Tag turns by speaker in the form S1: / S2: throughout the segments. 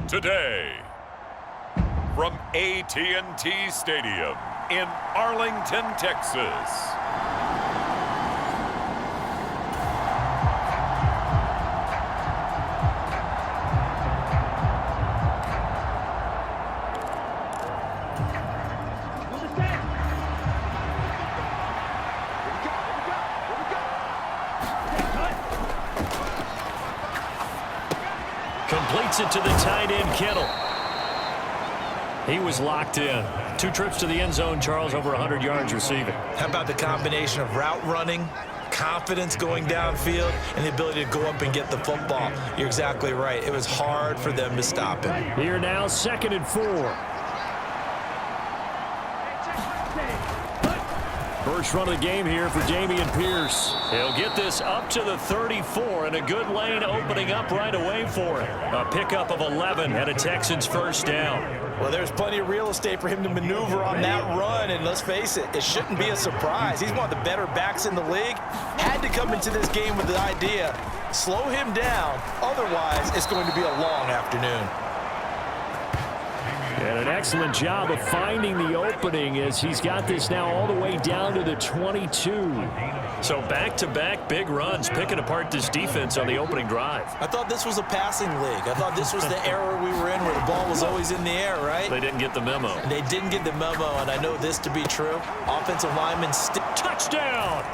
S1: Today, from AT&T Stadium in Arlington, Texas.
S2: Completes it to the tight end, Kittle. He was locked in. 2 trips to the end zone, Charles, over 100 yards receiving.
S3: How about the combination of route running, confidence going downfield, and the ability to go up and get the football? You're exactly right. It was hard for them to stop him.
S2: Here now, 2nd and 4. First run of the game here for Dameon Pierce. He'll get this up to the 34, and a good lane opening up right away for him. A pickup of 11 and a Texans first down.
S3: Well, there's plenty of real estate for him to maneuver on that run, and let's face it, it shouldn't be a surprise. He's one of the better backs in the league. Had to come into this game with the idea, slow him down, otherwise it's going to be a long afternoon.
S2: And an excellent job of finding the opening as he's got this now all the way down to the 22. So back-to-back big runs, picking apart this defense on the opening drive.
S3: I thought this was a passing league. I thought this was the era we were in where the ball was always in the air, right?
S2: They didn't get the memo.
S3: And they didn't get the memo, and I know this to be true. Offensive linemen
S2: touchdown!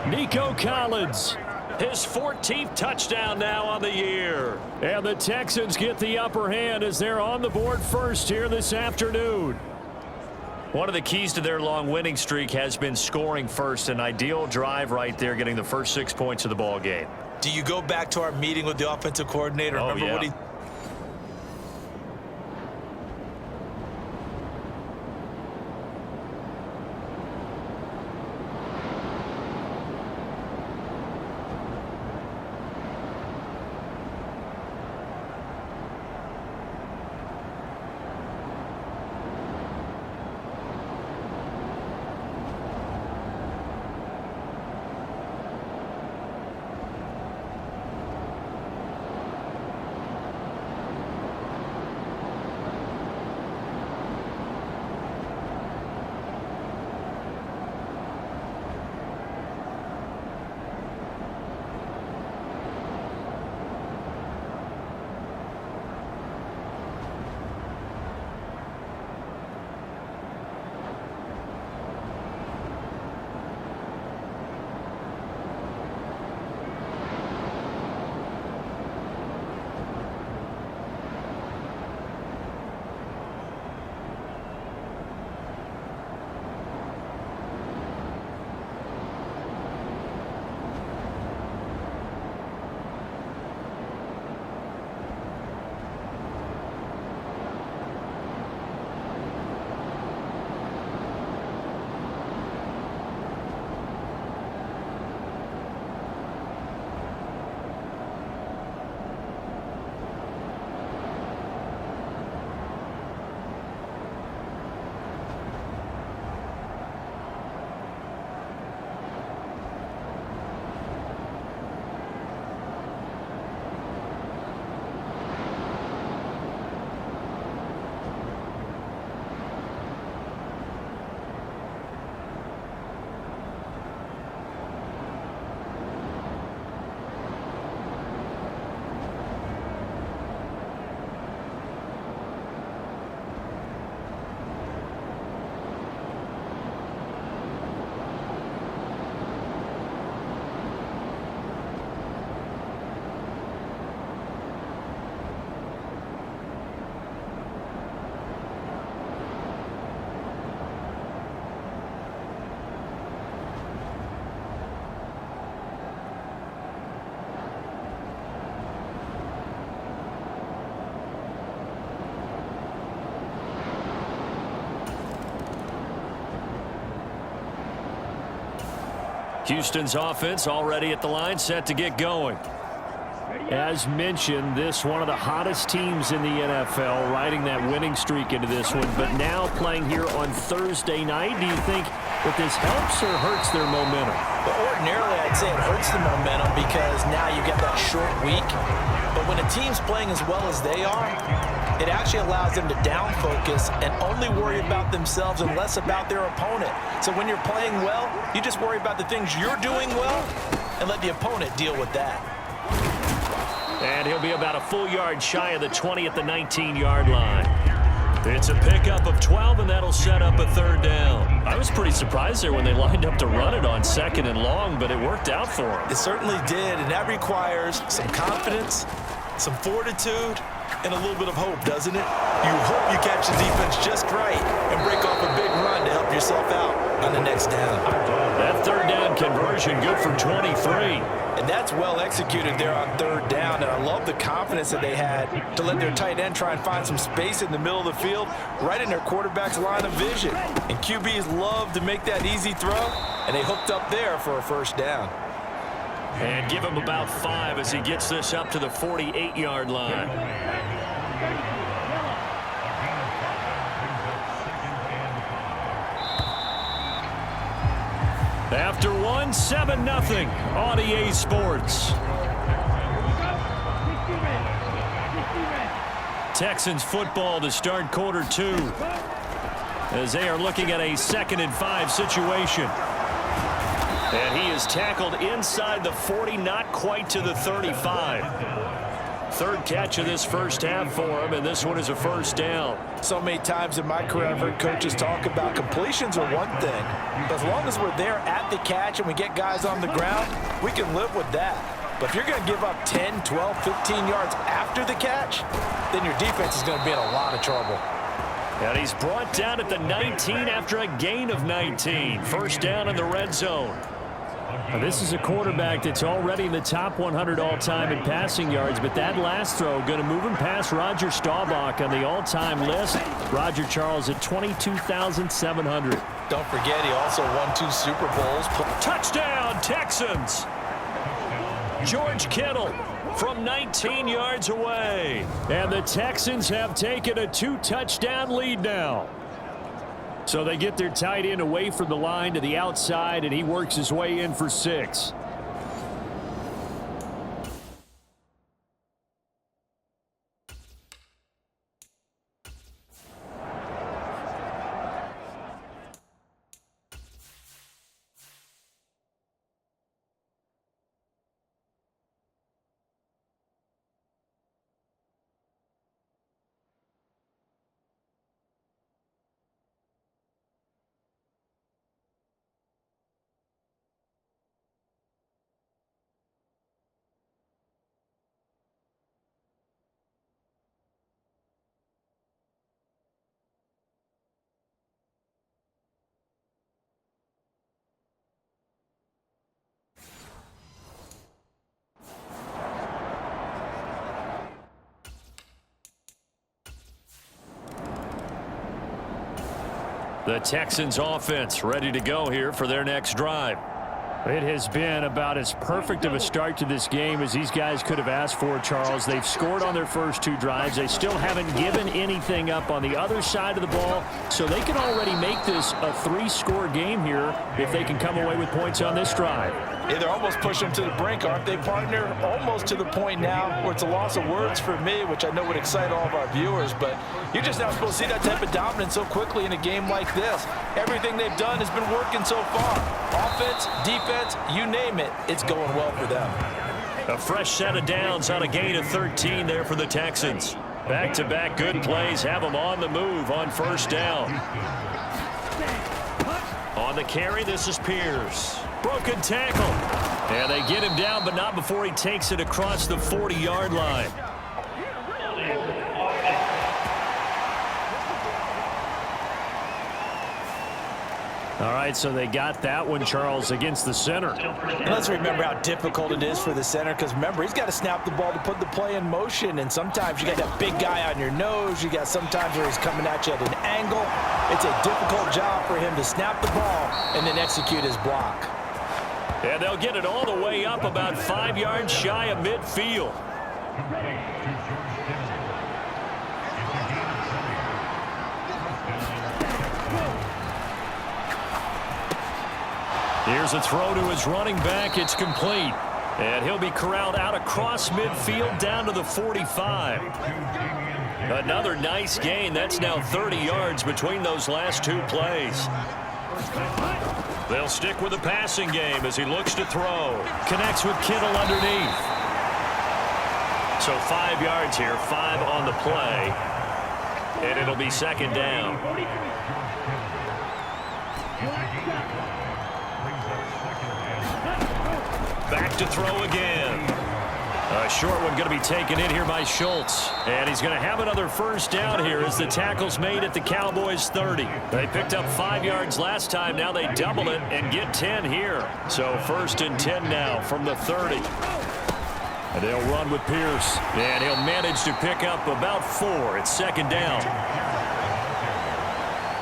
S2: Nico Collins. His 14th touchdown now on the year. And the Texans get the upper hand as they're on the board first here this afternoon. One of the keys to their long winning streak has been scoring first. An ideal drive right there, getting the first 6 points of the ball game.
S3: Do you go back to our meeting with the offensive coordinator? Remember what he...
S2: Houston's offense already at the line, set to get going. As mentioned, this one of the hottest teams in the NFL, riding that winning streak into this one, but now playing here on Thursday night. Do you think that this helps or hurts their momentum?
S3: Well, ordinarily, I'd say it hurts the momentum because now you get that short week. But when a team's playing as well as they are, it actually allows them to down focus and only worry about themselves and less about their opponent. So when you're playing well, you just worry about the things you're doing well and let the opponent deal with that.
S2: And he'll be about a full yard shy of the 20 at the 19-yard line. It's a pickup of 12, and that'll set up a third down. I was pretty surprised there when they lined up to run it on 2nd and long, but it worked out for them.
S3: It certainly did, and that requires some confidence, some fortitude, and a little bit of hope, doesn't it? You hope you catch the defense just right and break off a big run to help yourself out on the next down.
S2: That third down conversion good for 23.
S3: And that's well executed there on third down. And I love the confidence that they had to let their tight end try and find some space in the middle of the field, right in their quarterback's line of vision. And QBs love to make that easy throw, and they hooked up there for a first down.
S2: And give him about 5 as he gets this up to the 48-yard line. After one, 7-0 on EA Sports. Texans football to start quarter 2 as they are looking at a 2nd and 5 situation. And he is tackled inside the 40, not quite to the 35. Third catch of this first half for him, and this one is a first down.
S3: So many times in my career I've heard coaches talk about completions are one thing, but as long as we're there at the catch and we get guys on the ground, we can live with that. But if you're going to give up 10, 12, 15 yards after the catch, then your defense is going to be in a lot of trouble.
S2: And he's brought down at the 19 after a gain of 19. First down in the red zone. Now, this is a quarterback that's already in the top 100 all-time in passing yards, but that last throw going to move him past Roger Staubach on the all-time list. Roger Charles at 22,700.
S3: Don't forget, he also won 2 Super Bowls.
S2: Touchdown, Texans! George Kittle from 19 yards away. And the Texans have taken a 2-touchdown lead now. So they get their tight end away from the line to the outside, and he works his way in for 6. The Texans offense ready to go here for their next drive. It has been about as perfect of a start to this game as these guys could have asked for, Charles. They've scored on their first 2 drives. They still haven't given anything up on the other side of the ball, so they can already make this a 3-score game here if they can come away with points on this drive.
S3: Yeah, they're almost pushing them to the brink, aren't they, partner? Almost to the point now where it's a loss of words for me, which I know would excite all of our viewers, but you're just not supposed to see that type of dominance so quickly in a game like this. Everything they've done has been working so far. Offense, defense, you name it, it's going well for them.
S2: A fresh set of downs on a gain of 13 there for the Texans. Back-to-back good plays have them on the move on first down. On the carry, this is Pierce. Broken tackle. And they get him down, but not before he takes it across the 40-yard line. All right, so they got that one, Charles, against the center.
S3: And let's remember how difficult it is for the center, because remember, he's got to snap the ball to put the play in motion, and sometimes you got that big guy on your nose. You got sometimes where he's coming at you at an angle. It's a difficult job for him to snap the ball and then execute his block.
S2: And they'll get it all the way up about 5 yards shy of midfield. Here's a throw to his running back. It's complete. And he'll be corralled out across midfield down to the 45. Another nice gain. That's now 30 yards between those last two plays. They'll stick with the passing game as he looks to throw. Connects with Kittle underneath. So 5 yards here, 5 on the play. And it'll be second down. Back to throw again. A short one going to be taken in here by Schultz. And he's going to have another first down here as the tackle's made at the Cowboys' 30. They picked up 5 yards last time. Now they double it and get 10 here. So first and 10 now from the 30. And they'll run with Pierce. And he'll manage to pick up about 4. It's second down.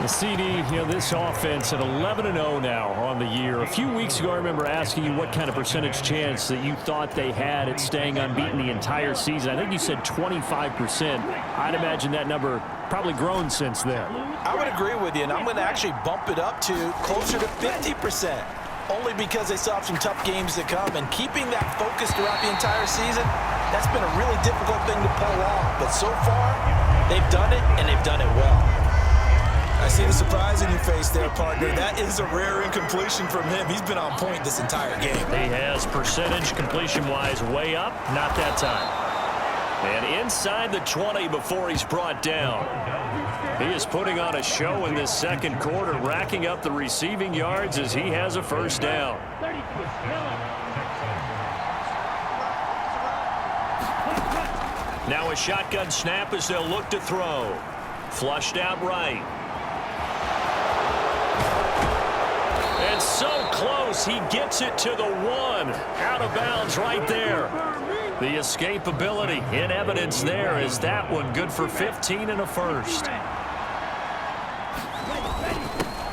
S2: The CD, this offense at 11-0 now on the year. A few weeks ago, I remember asking you what kind of percentage chance that you thought they had at staying unbeaten the entire season. I think you said 25%. I'd imagine that number probably grown since then.
S3: I would agree with you, and I'm going to actually bump it up to closer to 50%. Only because they still have some tough games to come, and keeping that focus throughout the entire season, that's been a really difficult thing to pull off. But so far, they've done it, and they've done it well.
S4: I see the surprise in your face there, partner. That is a rare incompletion from him. He's been on point this entire game.
S2: He has percentage completion-wise way up. Not that time. And inside the 20 before he's brought down. He is putting on a show in this second quarter, racking up the receiving yards as he has a first down. Now a shotgun snap as they'll look to throw. Flushed out right. And so close, he gets it to the 1. Out of bounds right there. The escapability in evidence there is that one good for 15 and a first.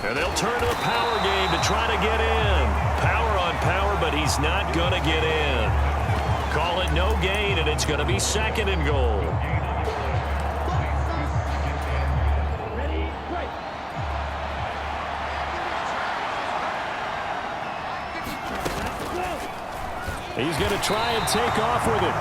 S2: And they'll turn to the power game to try to get in. Power on power, but he's not going to get in. Call it no gain, and it's going to be second and goal. He's going to try and take off with it.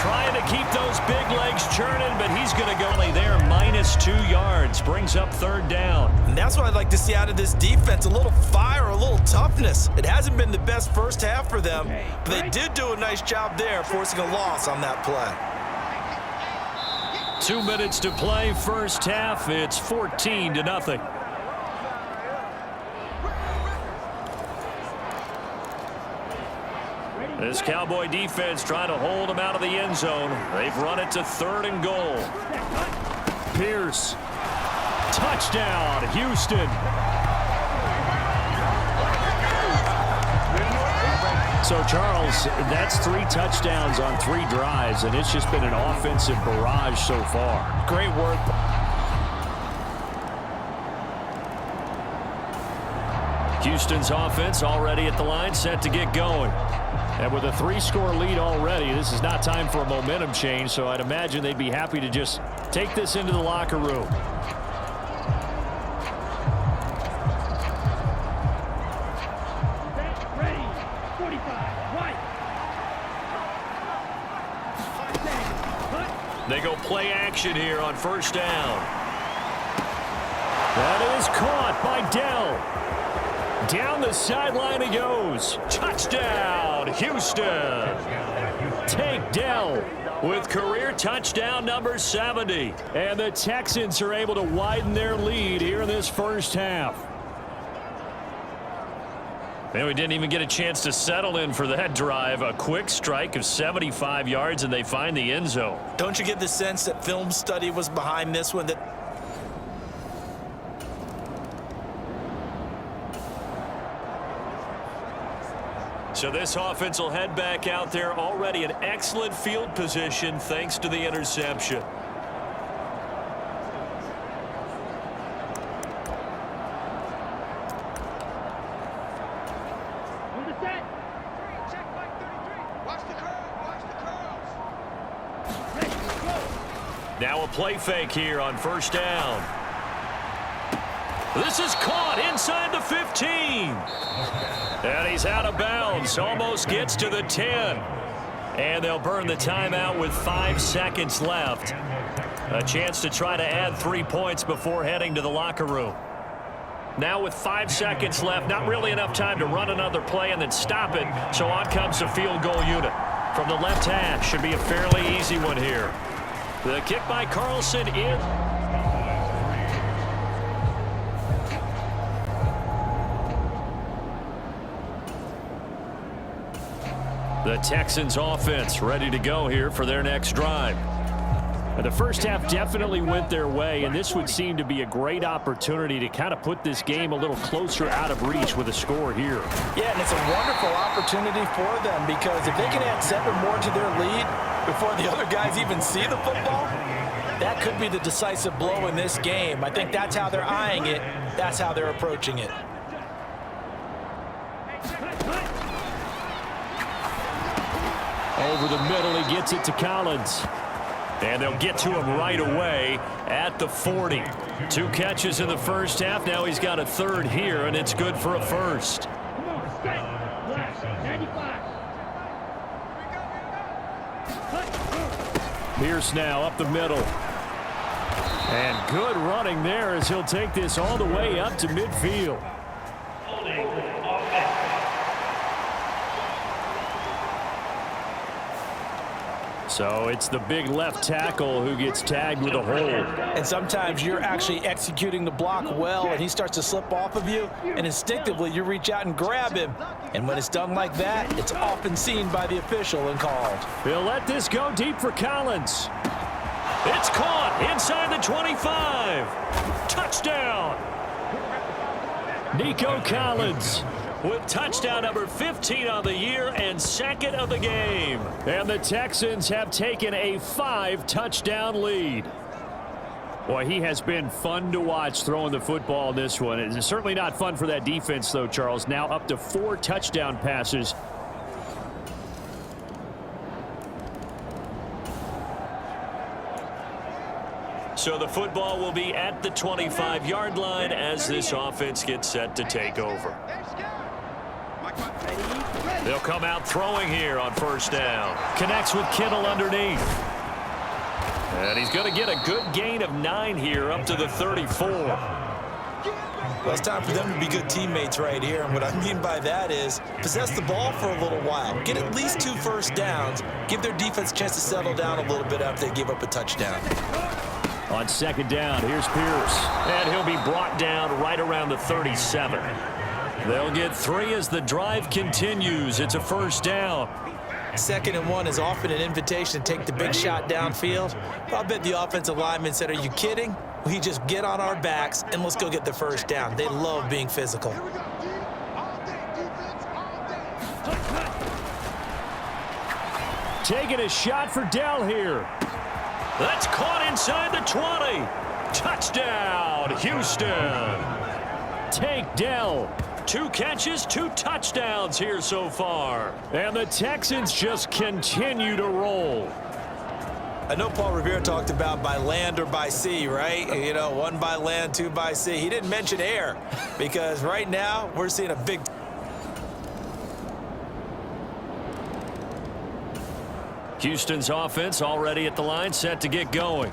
S2: Trying to keep those big legs churning, but he's going to go there -2 yards. Brings up third down.
S3: And that's what I'd like to see out of this defense. A little fire, a little toughness. It hasn't been the best first half for them, but they did do a nice job there, forcing a loss on that play.
S2: 2 minutes to play first half. It's 14-0. This Cowboy defense trying to hold him out of the end zone. They've run it to third and goal. Pierce. Touchdown, Houston. So, Charles, that's 3 touchdowns on 3 drives, and it's just been an offensive barrage so far.
S3: Great work.
S2: Houston's offense already at the line, set to get going. And with a 3-score lead already, this is not time for a momentum change, so I'd imagine they'd be happy to just take this into the locker room.
S5: Ready, 45, right.
S2: They go play action here on first down. That is caught by Dell. Down the sideline he goes. Touchdown, Houston. Take Dell with career touchdown number 70. And the Texans are able to widen their lead here in this first half. And we didn't even get a chance to settle in for that drive. A quick strike of 75 yards, and they find the end zone.
S3: Don't you get the sense that film study was behind this one?
S2: So this offense will head back out there, already in excellent field position thanks to the interception.
S5: On the set. Check back 33. Watch the curl. Watch the curls.
S2: Now a play fake here on first down. This is caught inside the 15. And he's out of bounds. Almost gets to the 10. And they'll burn the timeout with 5 seconds left. A chance to try to add 3 points before heading to the locker room. Now with 5 seconds left, not really enough time to run another play and then stop it. So on comes the field goal unit. From the left hash, should be a fairly easy one here. The kick by Carlson in. The Texans offense ready to go here for their next drive. The first half definitely went their way, and this would seem to be a great opportunity to kind of put this game a little closer out of reach with a score here.
S3: Yeah, and it's a wonderful opportunity for them because if they can add 7 more to their lead before the other guys even see the football, that could be the decisive blow in this game. I think that's how they're eyeing it. That's how they're approaching it.
S2: Over the middle, he gets it to Collins. And they'll get to him right away at the 40. 2 catches in the first half. Now he's got a third here, and it's good for a first.
S5: Come on, stay. Last 95.
S2: Pierce now up the middle. And good running there as he'll take this all the way up to midfield. So it's the big left tackle who gets tagged with a hold.
S3: And sometimes you're actually executing the block well, and he starts to slip off of you, and instinctively you reach out and grab him. And when it's done like that, it's often seen by the official and called.
S2: He'll let this go deep for Collins. It's caught inside the 25. Touchdown. Nico Collins with touchdown number 15 on the year and second of the game. And the Texans have taken a 5-touchdown lead. Boy, he has been fun to watch throwing the football in this one. It's certainly not fun for that defense, though, Charles. Now up to 4 touchdown passes. So the football will be at the 25-yard line as this offense gets set to take over. They'll come out throwing here on first down. Connects with Kittle underneath. And he's going to get a good gain of 9 here up to the 34.
S4: Well, it's time for them to be good teammates right here. And what I mean by that is possess the ball for a little while. Get at least 2 first downs. Give their defense a chance to settle down a little bit after they give up a touchdown.
S2: On second down, here's Pierce. And he'll be brought down right around the 37. They'll get 3 as the drive continues. It's a first down.
S3: 2nd and 1 is often an invitation to take the big shot downfield. I'll bet the offensive lineman said, are you kidding? We just get on our backs and let's go get the first down. They love being physical.
S2: Taking a shot for Dell here. That's caught inside the 20. Touchdown, Houston. Take Dell. 2 catches, 2 touchdowns here so far. And the Texans just continue to roll.
S4: I know Paul Revere talked about by land or by sea, right? You know, 1 by land, 2 by sea. He didn't mention air because right now we're seeing a big...
S2: Houston's offense already at the line, set to get going.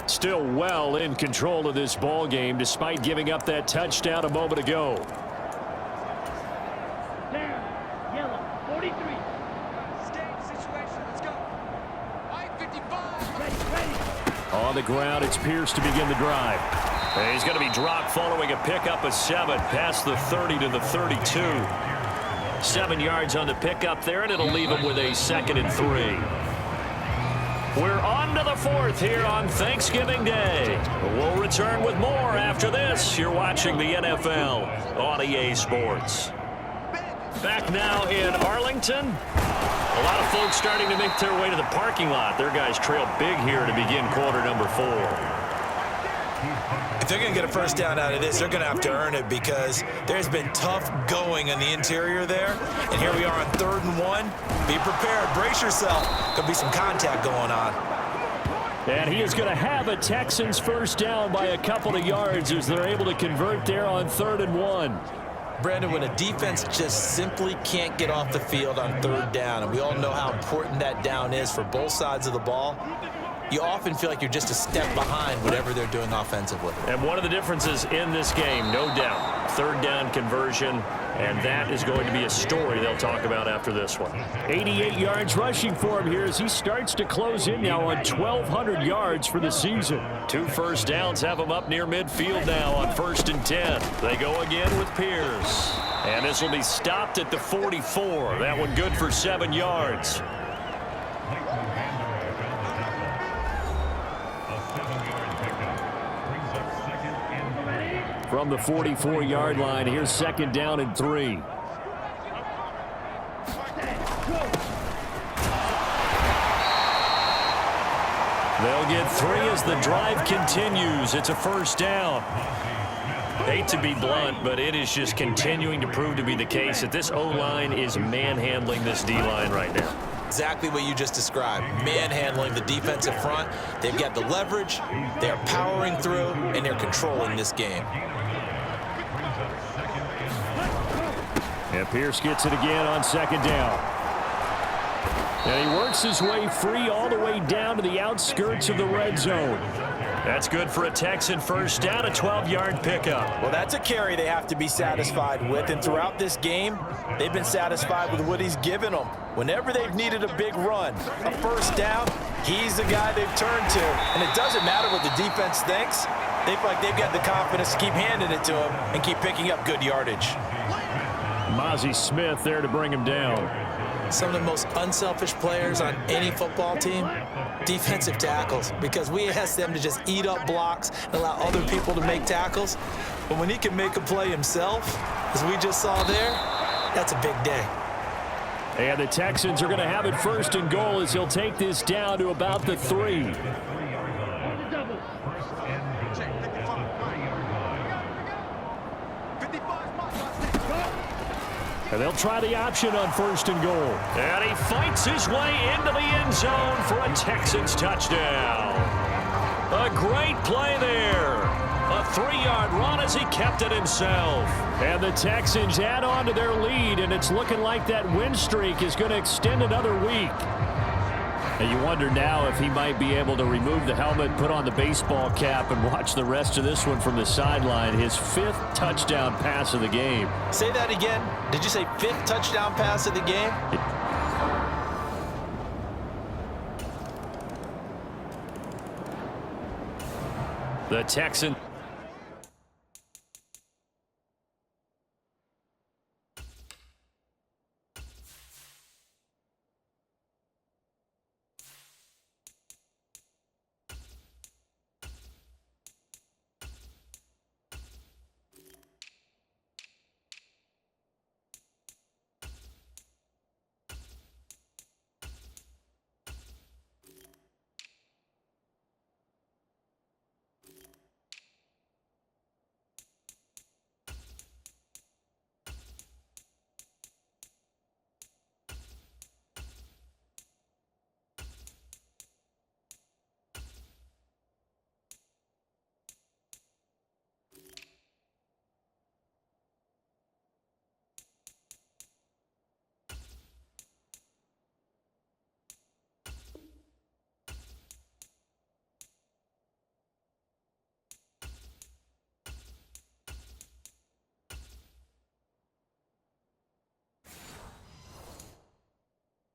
S2: Still well in control of this ball game despite giving up that touchdown a moment ago.
S5: Down. Yellow. 43.
S6: Situation. Let's go. White 55.
S5: Ready.
S2: On the ground, it's Pierce to begin the drive. And he's going to be dropped following a pickup of 7 past the 30 to the 32. 7 yards on the pickup there, and it'll leave him with a 2nd and 3. We're on to the 4th here on Thanksgiving Day. We'll return with more after this. You're watching the NFL on EA Sports. Back now in Arlington. A lot of folks starting to make their way to the parking lot. Their guys trail big here to begin quarter number 4.
S4: If they're going to get a first down out of this, they're going to have to earn it because there's been tough going on the interior there. And here we are on 3rd and 1. Be prepared. Brace yourself. Could be some contact going on.
S2: And he is going to have a Texans first down by a couple of yards as they're able to convert there on 3rd and 1.
S4: Brandon, when a defense just simply can't get off the field on 3rd down, and we all know how important that down is for both sides of the ball, you often feel like you're just a step behind whatever they're doing offensively.
S2: And one of the differences in this game, no doubt, 3rd down conversion, and that is going to be a story they'll talk about after this one. 88 yards rushing for him here as he starts to close in now on 1,200 yards for the season. 2 first downs have him up near midfield now on 1st and 10. They go again with Pierce. And this will be stopped at the 44. That one good for 7 yards. From the 44-yard line, here's 2nd down and 3. They'll get 3 as the drive continues. It's a first down. Hate to be blunt, but it is just continuing to prove to be the case that this O-line is manhandling this D-line right now.
S4: Exactly what you just described. Manhandling the defensive front. They've got the leverage, they're powering through, and they're controlling this game.
S2: And Pierce gets it again on 2nd down. And he works his way free all the way down to the outskirts of the red zone. That's good for a Texan first down, a 12-yard pickup.
S3: Well, that's a carry they have to be satisfied with, and throughout this game, they've been satisfied with what he's given them. Whenever they've needed a big run, a first down, he's the guy they've turned to. And it doesn't matter what the defense thinks. They feel like they've got the confidence to keep handing it to him and keep picking up good yardage.
S2: Mozzie Smith there to bring him down.
S4: Some of the most unselfish players on any football team, defensive tackles, because we ask them to just eat up blocks and allow other people to make tackles. But when he can make a play himself, as we just saw there, that's a big day.
S2: And the Texans are going to have it 1st and goal as he'll take this down to about the 3. And they'll try the option on 1st and goal. And he fights his way into the end zone for a Texans touchdown. A great play there. A 3-yard run as he kept it himself. And the Texans add on to their lead, and it's looking like that win streak is going to extend another week. And you wonder now if he might be able to remove the helmet, put on the baseball cap, and watch the rest of this one from the sideline. His 5th touchdown pass of the game.
S3: Say that again. Did you say 5th touchdown pass of the game?
S2: The Texans.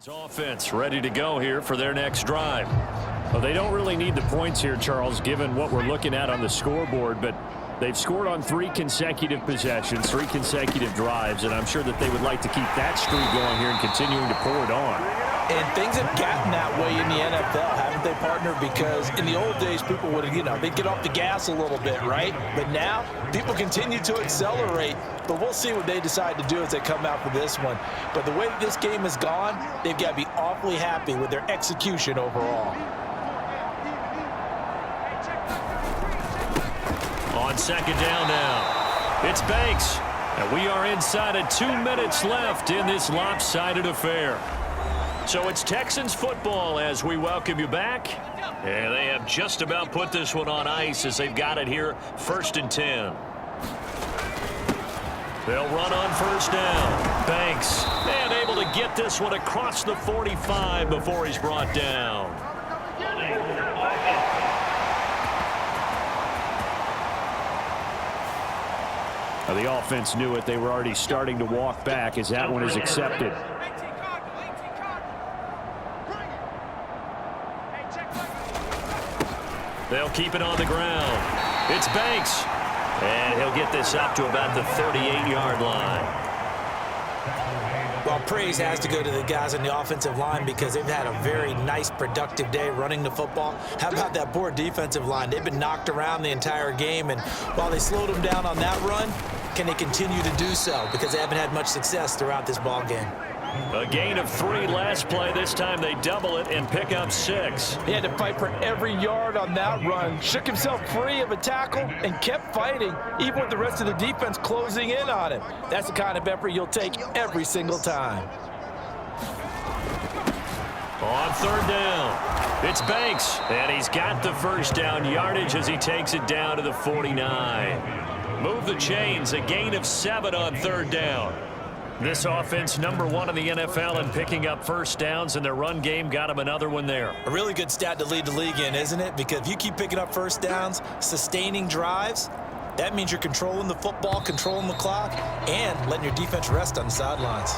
S2: Offense ready to go here for their next drive. Well, they don't really need the points here, Charles, given what we're looking at on the scoreboard, but they've scored on 3 consecutive possessions, 3 consecutive drives, and I'm sure that they would like to keep that streak going here and continuing to pour it on.
S3: And things have gotten that way in the NFL, haven't they, partner? Because in the old days, people would, they'd get off the gas a little bit, right? But now, people continue to accelerate. But we'll see what they decide to do as they come out for this one. But the way that this game has gone, they've got to be awfully happy with their execution overall.
S2: On 2nd down now, it's Banks. And we are inside of 2 minutes left in this lopsided affair. So it's Texans football as we welcome you back. And they have just about put this one on ice as they've got it here, 1st and 10. They'll run on 1st down. Banks, and able to get this one across the 45 before he's brought down. Now, the offense knew it. They were already starting to walk back as that one is accepted. They'll keep it on the ground. It's Banks. And he'll get this up to about the 38-yard line.
S4: Well, praise has to go to the guys on the offensive line because they've had a very nice, productive day running the football. How about that poor defensive line? They've been knocked around the entire game, and while they slowed them down on that run, can they continue to do so? Because they haven't had much success throughout this ball game.
S2: A gain of 3 last play. This time they double it and pick up 6.
S3: He had to fight for every yard on that run. Shook himself free of a tackle and kept fighting, even with the rest of the defense closing in on him. That's the kind of effort you'll take every single time.
S2: On 3rd down, it's Banks, and he's got the 1st down yardage as he takes it down to the 49. Move the chains, a gain of 7 on 3rd down. This offense, #1 in the NFL in picking up 1st downs, and their run game got him another one there.
S4: A really good stat to lead the league in, isn't it? Because if you keep picking up 1st downs, sustaining drives, that means you're controlling the football, controlling the clock, and letting your defense rest on the sidelines.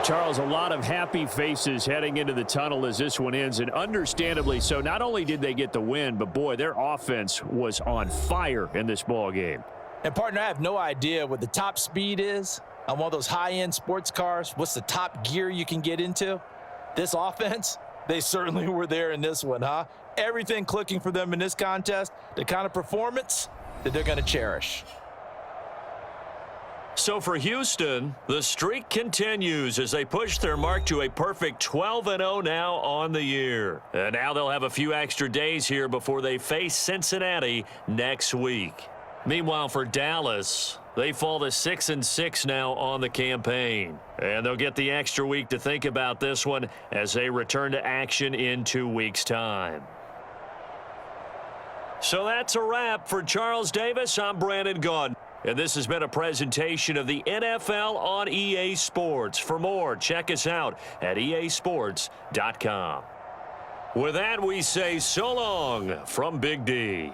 S2: Charles, a lot of happy faces heading into the tunnel as this one ends, and understandably so. Not only did they get the win, but boy, their offense was on fire in this ball game.
S3: And, partner, I have no idea what the top speed is on one of those high-end sports cars. What's the top gear you can get into? This offense, they certainly were there in this one, huh? Everything clicking for them in this contest, the kind of performance that they're going to cherish.
S2: So for Houston, the streak continues as they push their mark to a perfect 12-0 now on the year. And now they'll have a few extra days here before they face Cincinnati next week. Meanwhile, for Dallas, they fall to 6-6 now on the campaign. And they'll get the extra week to think about this one as they return to action in 2 weeks' time. So that's a wrap. For Charles Davis, I'm Brandon Gaudin. And this has been a presentation of the NFL on EA Sports. For more, check us out at easports.com. With that, we say so long from Big D.